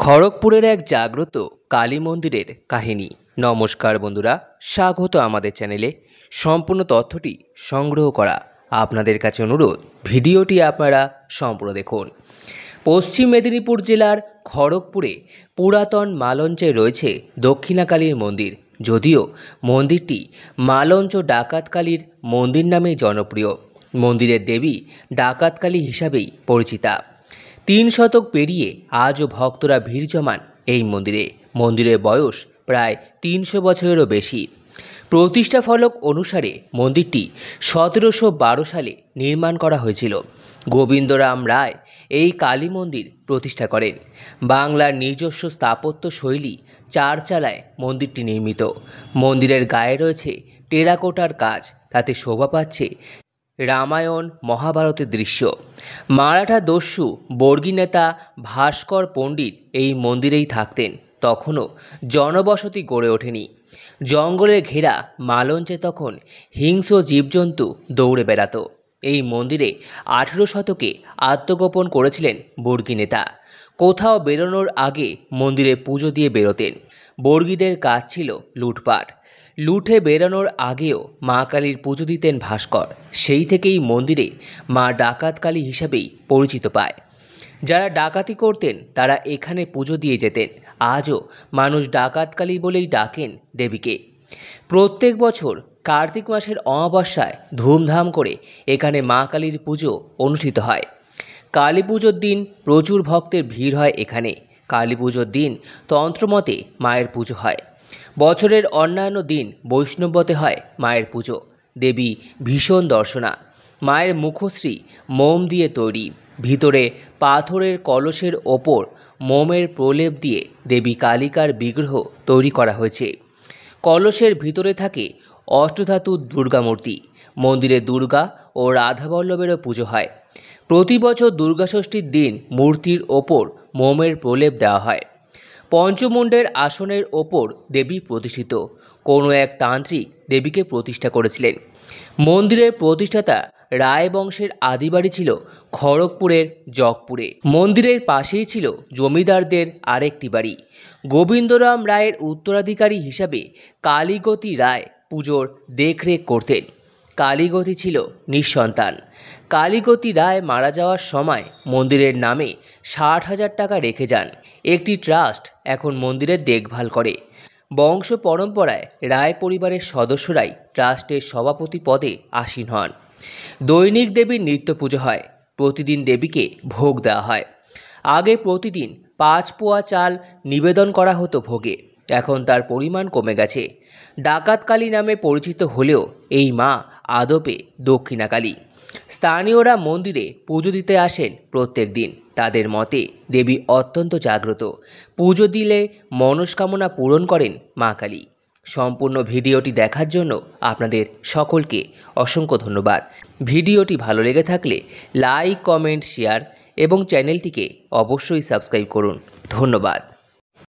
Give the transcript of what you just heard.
খড়গপুরের এক জাগ্রত কালী মন্দিরের কাহিনী। নমস্কার বন্ধুরা, স্বাগত আমাদের চ্যানেলে। সম্পূর্ণ তথ্যটি সংগ্রহ করা আপনাদের কাছে অনুরোধ, ভিডিওটি আপনারা সম্পূর্ণ দেখুন। পশ্চিম মেদিনীপুর জেলার খড়গপুরে পুরাতন মালঞ্চে রয়েছে দক্ষিণাকালীর মন্দির। যদিও মন্দিরটি মালঞ্চ ডাকাতকালীর মন্দির নামেই জনপ্রিয়। মন্দিরের দেবী ডাকাতকালী হিসাবেই পরিচিতা। 3 শতক পেরিয়ে আজও ভক্তরা ভিড় জমান এই মন্দিরে। মন্দিরের বয়স প্রায় 300 বছরেরও বেশি। প্রতিষ্ঠা ফলক অনুসারে মন্দিরটি 1712 সালে নির্মাণ করা হয়েছিল। গোবিন্দরাম রায় এই কালী মন্দির প্রতিষ্ঠা করেন। বাংলার নিজস্ব স্থাপত্য শৈলী চারচালায় মন্দিরটি নির্মিত। মন্দিরের গায়ে রয়েছে টেরাকোটার কাজ, তাতে শোভা পাচ্ছে রামায়ণ মহাভারতের দৃশ্য। মারাঠা দস্যু বর্গী নেতা ভাস্কর পণ্ডিত এই মন্দিরেই থাকতেন। তখনও জনবসতি গড়ে ওঠেনি। জঙ্গলে ঘেরা মালঞ্চে তখন হিংস্র জীবজন্তু দৌড়ে বেড়াতো। এই মন্দিরে 18 শতকে আত্মগোপন করেছিলেন বর্গী নেতা। কোথাও বেরোনোর আগে মন্দিরে পুজো দিয়ে বেরোতেন। বর্গীদের কাজ ছিল লুটপাট। লুঠে বেরানোর আগেও মা কালীর পুজো দিতেন ভাস্কর। সেই থেকেই মন্দিরে মা ডাকাতকালী হিসাবেই পরিচিত পায়। যারা ডাকাতি করতেন তারা এখানে পুজো দিয়ে যেতেন। আজও মানুষ ডাকাতকালী বলেই ডাকেন দেবীকে। প্রত্যেক বছর কার্তিক মাসের অমাবস্যায় ধুমধাম করে এখানে মা কালীর পুজো অনুষ্ঠিত হয়। কালী পুজোর দিন প্রচুর ভক্তের ভিড় হয় এখানে। কালী পুজোর দিন তন্ত্রমতে মায়ের পুজো হয়। বছরের অন্যান্য দিন বৈষ্ণবতে হয় মায়ের পুজো। দেবী ভীষণ দর্শনা। মায়ের মুখশ্রী মোম দিয়ে তৈরি। ভিতরে পাথরের কলসের ওপর মোমের প্রলেপ দিয়ে দেবী কালিকার বিগ্রহ তৈরি করা হয়েছে। কলসের ভিতরে থাকে অষ্টধাতু দুর্গামূর্তি। মন্দিরে দুর্গা ও রাধাবল্লভেরও পুজো হয়। প্রতি বছর দুর্গাষষ্ঠীর দিন মূর্তির ওপর মোমের প্রলেপ দেওয়া হয়। পঞ্চমুণ্ডের আসনের ওপর দেবী প্রতিষ্ঠিত। কোনো এক তান্ত্রিক দেবীকে প্রতিষ্ঠা করেছিলেন। মন্দিরের প্রতিষ্ঠাতা রায় বংশের আদিবাড়ি ছিল খড়গপুরের জগপুরে। মন্দিরের পাশেই ছিল জমিদারদের আরেকটি বাড়ি। গোবিন্দরাম রায়ের উত্তরাধিকারী হিসাবে কালীগতি রায় পুজোর দেখরেখ করতেন। কালীগতি ছিল নিঃসন্তান। কালীগতি রায় মারা যাওয়ার সময় মন্দিরের নামে 60,000 টাকা রেখে যান। একটি ট্রাস্ট এখন মন্দিরের দেখভাল করে। বংশ পরম্পরায় রায় পরিবারের সদস্যরাই ট্রাস্টের সভাপতি পদে আসীন হন। দৈনিক দেবীর নিত্য পুজো হয়। প্রতিদিন দেবীকে ভোগ দেওয়া হয়। আগে প্রতিদিন 5 পোয়া চাল নিবেদন করা হতো ভোগে। এখন তার পরিমাণ কমে গেছে। ডাকাতকালী নামে পরিচিত হলেও এই মা আদপে দক্ষিণাকালী। স্থানীয়রা মন্দিরে পুজো দিতে আসেন প্রত্যেক দিন। তাদের মতে দেবী অত্যন্ত জাগ্রত। পুজো দিলে মনস্কামনা পূরণ করেন মা কালী। সম্পূর্ণ ভিডিওটি দেখার জন্য আপনাদের সকলকে অসংখ্য ধন্যবাদ। ভিডিওটি ভালো লেগে থাকলে লাইক, কমেন্ট, শেয়ার এবং চ্যানেলটিকে অবশ্যই সাবস্ক্রাইব করুন। ধন্যবাদ।